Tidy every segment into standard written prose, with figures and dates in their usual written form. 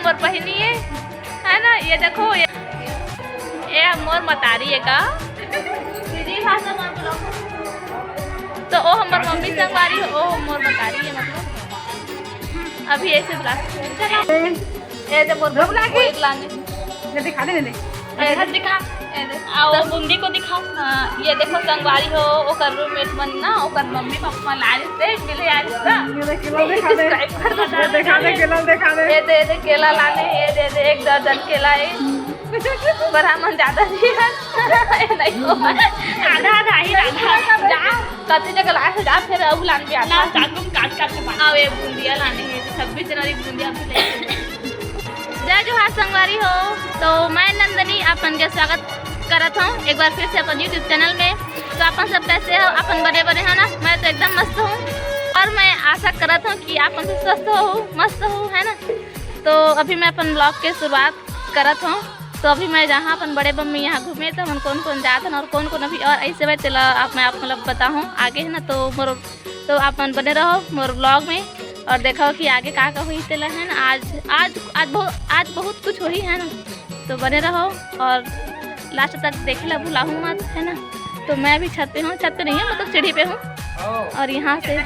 मोर पहनी है ना। ये देखो ये मोर मतारी है का तो ओ हमार मम्मी संगवारी ओ मोर मतारी है मतलब अभी ऐसे बुला ये तो मोर लाने दिखा दे दिखा आओ बूंदी को दिखाओ। ये देखो संगवारी हो ओकर रूममेट मन ना ओकर मम्मी पापा लाए से मिले आज ना दिखा दे ये दे केला लाने ये दे 1 दर्जन केला है ब्राह्मण ज्यादा नहीं है नहीं हो आधा ही जा कति जगह लाए जा फिर अब लान भी आना चाकू काट के बनाओ ये बूंदिया लाने है 26 जनवरी बूंदिया भी ले। जय जोहार संगवारी हो। तो मैं नंदनी अपन के स्वागत करत हूँ एक बार फिर से अपन यूट्यूब चैनल में। तो अपन सब कैसे हो अपन बने हो ना। मैं तो एकदम मस्त हूँ और मैं आशा करत हूँ कि अपन से स्वस्थ हो मस्त हो है ना। तो अभी मैं अपन ब्लॉग के शुरुआत करत हूँ। तो अभी मैं जहाँ अपन बड़े मम्मी यहाँ घूमे तो हम कौन जात हैं और कौन अभी और ऐसे मैं चला आप मैं आप मतलब बताऊँ आगे है ना। तो मोर तो अपन बने रहो मोर ब्लॉग में और देखो कि आगे का हुई चला है ना। आज बहुत कुछ हुई है ना। तो बने रहो और लास्ट तक देखे ला भुलाऊँ मत है ना। तो मैं भी छत पे हूँ छत पे नहीं है मतलब सीढ़ी पे हूँ और यहाँ से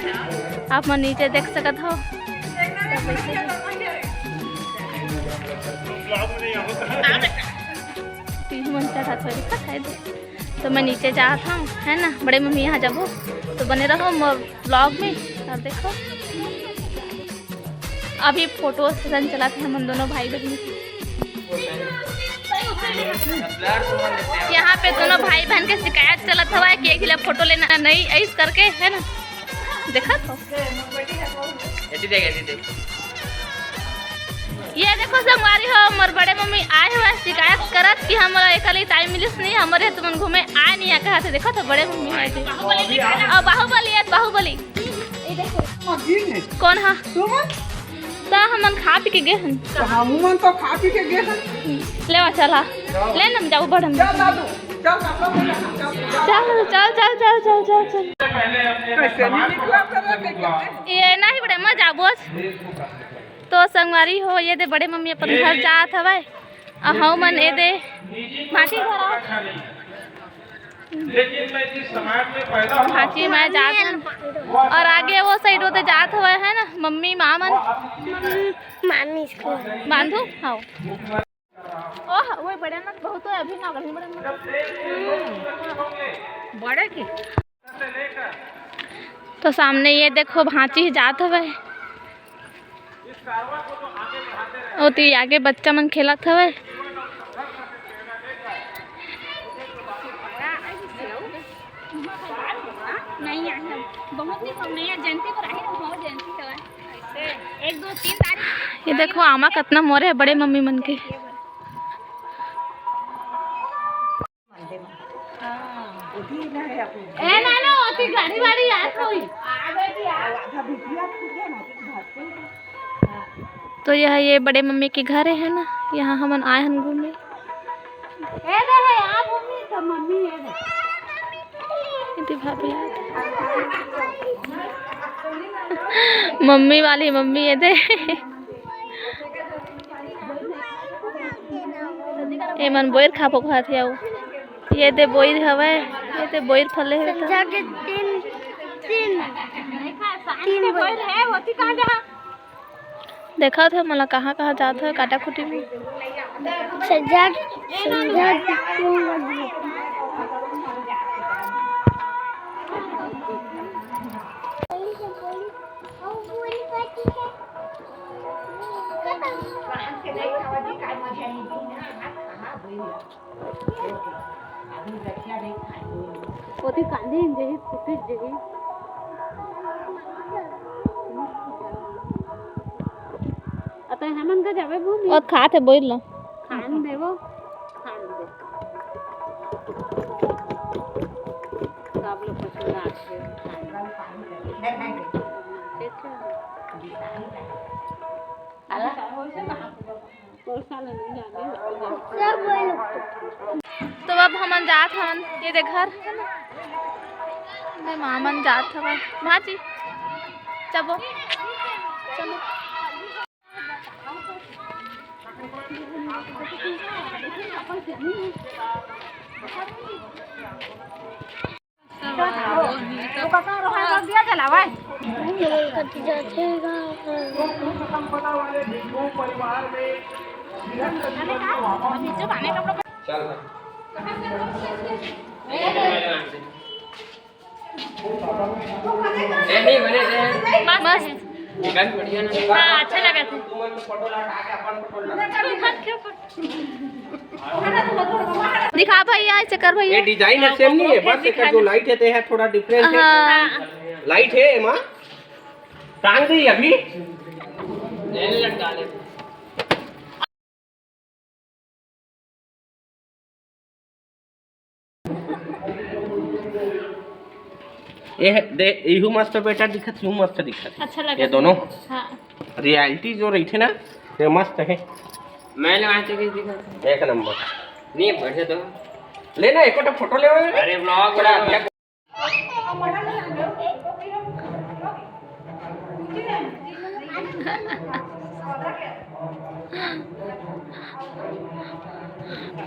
आप मन नीचे देख सकते हो। तो मैं नीचे जाता हूँ है ना। बड़े मम्मी यहाँ जब हो तो बने रहो मोर ब्लॉग में और देखो अभी फोटो सेशन चला था हम दोनों भाई बहन। यहाँ पे दोनों भाई बहन के शिकायत चलत हुआ है कि एक जिला फोटो लेना नहीं ऐसे करके है ना। देखा तो ये देखो संगवारी हो मोर बड़े मम्मी आए हुए शिकायत करत कि हमारा एक टाइम मिलिस नहीं हमारे तुम घूमे आए नहीं कहा थे। देखो तो बड़े मम्मी आए थे बाहुबली कौन हाँ तो हमन खा पी के गए हन तो खा पी के गए हन लेवा चला ले ना जाओ बढ़न चल ये नहीं बड़े मजा बोझ। तो संगवारी हो ये दे बड़े मम्मी अपन घर जात हवे हव मन ए दे माटी घर भाची मैं जात हूँ और आगे वो साइड होते जात हुआ है ना मम्मी मामन मामी बांधू हाँ ओह वो बड़े ना बहुत है अभी ना बड़े की। तो सामने ये देखो भांची जात हुआ ओ तो आगे बच्चा मन खेलत हवे। नहीं बहुत ही कम नहीं है जयंती पर आई बहुत जयंती का 1 2 3 तारीख। ये देखो आमा कितना मोरे है बड़े मम्मी मन के। ए ना लो ओती गाड़ी वाड़ी आ कोई आ बेटी आधा बिटिया फूट ना। तो यह ये बड़े मम्मी के घर है ना। यहाँ हम आए हैं घूमने। ए दे है आप मम्मी तो मम्मी है दे इतनी भाभी मम्मी वाली मम्मी है दे ए मन बोर खा पो खात है ये दे बोर हवे ये दे बोर फले है समझा के 3 बोर है होती कहां जा देखा था मला कहाँ जाता है काटा खुटी में सजा कांदी जही फुटी जही अतः हेमन का जावे भूमि और खाते बोल लो खान देवो खान दे सब लोग पसंद आते आला तो अब हम जात हन ये दे घर मैं मामन जात हवा भाजी चलो चलो मस्त हाँ अच्छा लगा था। दिखा भैया ऐसे कर भैया। ये डिजाइन है सेम नहीं है, बस एक जो लाइट है ते है थोड़ा डिफरेंट है। लाइट है माँ टांग दी अभी लटका ले। ये दे यू मस्त बेटा दिखत यू मस्त दिखत अच्छा लगा ये दोनों। हाँ रियलिटी जो रही थी ना ये मस्त है। मैं लगाए थे किस दिखा एक नंबर नहीं बढ़े तो लेना एक फोटो ले। अरे ब्लॉग बना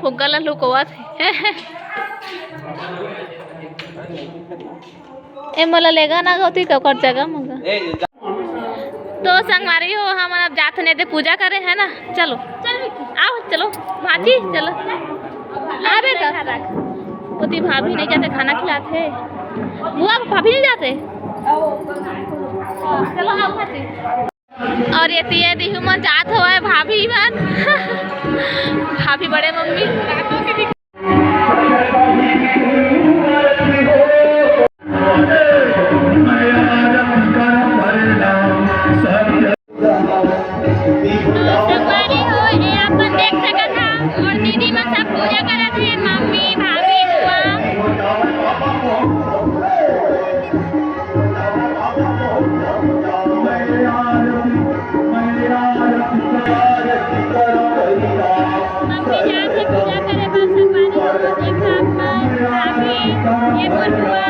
फुग्गाला लुकवा थे ए मला लेगा ना गौती तो कर जगह मंगा। तो संगवारी हो हम अब जाते नहीं थे पूजा करे है ना। चलो आओ चलो भाजी चलो आवे का पोती भाभी नहीं जाते खाना खिलाते बुआ भाभी नहीं जाते। चलो आओ भाजी और ये तिये दिहु मन जात हो है भाभी मन भाभी बड़े मम्मी संगवारी हो ये अपन देख सका था और दीदी मन सब पूजा करत थे मम्मी भाभी मम्मी जाते पूजा करे बस संगवारी हो देखा भाभी ये बुआ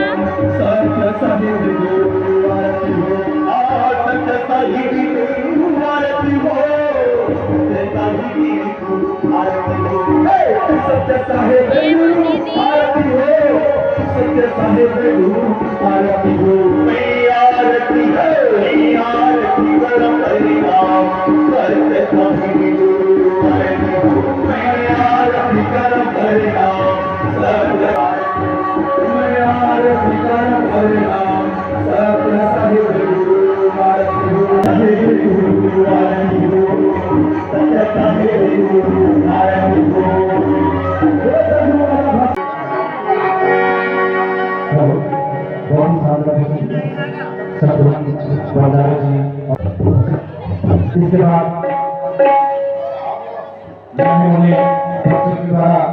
इसके बाद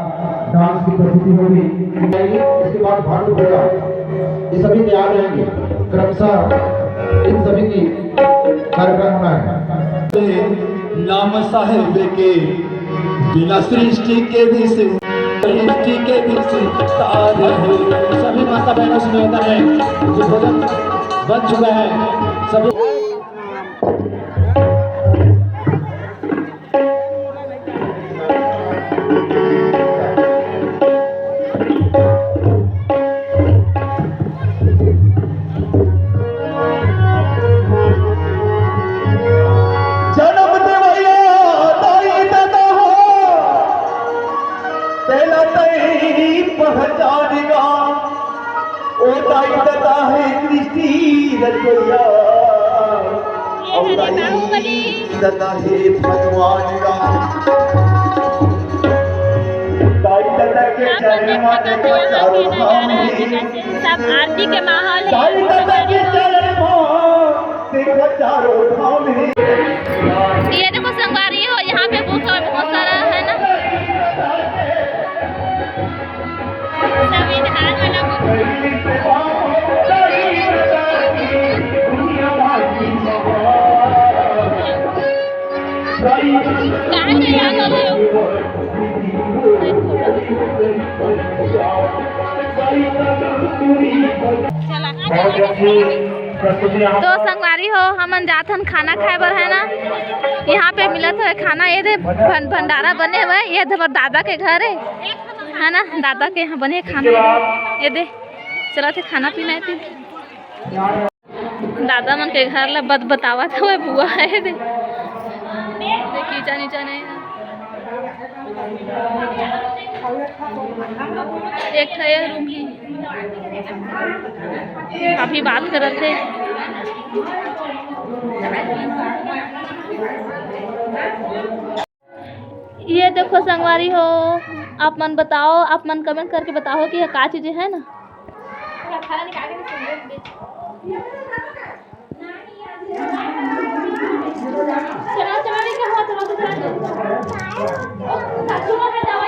डांस की प्रस्तुति होगी। इसके बाद भांडू होगा। ये सभी तैयार रहेंगे क्रमशः इन सभी की कार्यक्रम होना है। नाम साहेब के बिना सृष्टि के भी सृष्टि के भी तारे सभी माता बहनों से निवेदन है जो भोजन बन चुका है सभी पहचानेगा ओ दाई दादा है कृष्टि रचोया ओ दाई दादा है भगवान का दाई दादा के चरण में चारों धाम सब आरती के माहौल दाई दादा के चरण में देखो चारों धाम है। ये देखो संगवारी हो यहाँ पे बुक बहुत सारा है ना संविधान वाला कहाँ से याद हो गए चला तो संगवारी हो हमन जाथन खाना खाए बर है ना। यहाँ पे मिलत है खाना, ये दे भंडारा बने हुए, ये दे दादा के घर है ना, दादा के यहाँ बने खाना, ये दे चला थे खाना पीना है। दादा मन के घर ला बतावा था बुआ है दे कीचा नीचा नहीं एक ठया रूम ही काफी बात करत थे। ये देखो संगवारी हो, आप मन बताओ, आप मन कमेंट करके बताओ कि ये का चीज़ है ना।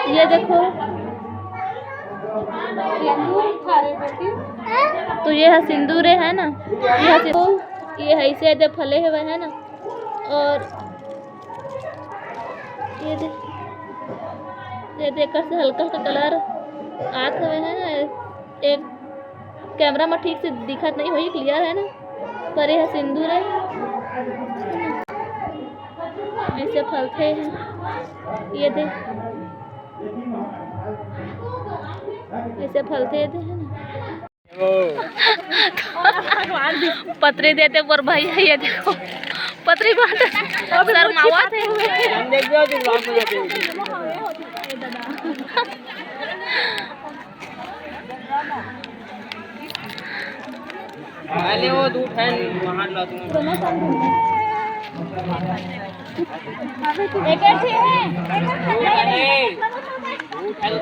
ये देखो तो ये है सिंदूर है ना, ये है ऐसे दे फले हुए है ना। और ये देख से हल्का सा कलर आत हुए है ना। एक कैमरा में ठीक से दिखत नहीं हुई, क्लियर है ना, पर यह सिंदूर है, ऐसे फलते हैं। ये दे ऐसे फलते थे है ना। पत्री देते पर भाई है, ये देखो पत्री बांट सर मावा थे। पहले वो दूध है वहां ला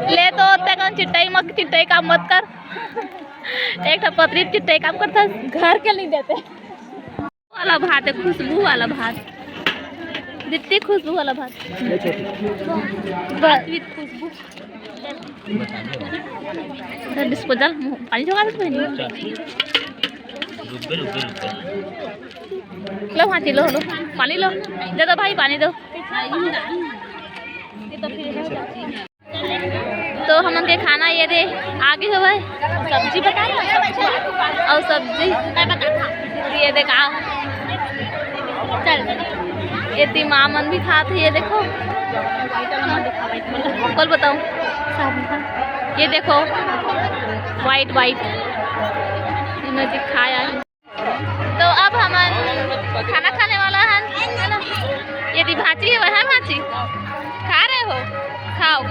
ले तो कौन चिट्टाई काम मत कर। एक पत्री चिट्टाई काम करता, घर के नहीं देते वाला भात है, खुशबू वाला भात, जितनी खुशबू वाला भात खुशबू डिस्पोजल पानी जोगा लो भाती लो पानी लो, दे दो भाई पानी दो। तो हमन के खाना ये दे आगे हो भाई, सब्जी बता और सब्जी ये देखा चल, ये माँ मन भी खाते, ये देखो कल बताऊँ, ये देखो वाइट दिखाया है। तो अब हम खाना खाने वाला है ना, ये दी भाची है, वह भाची खा रहे हो, खाओ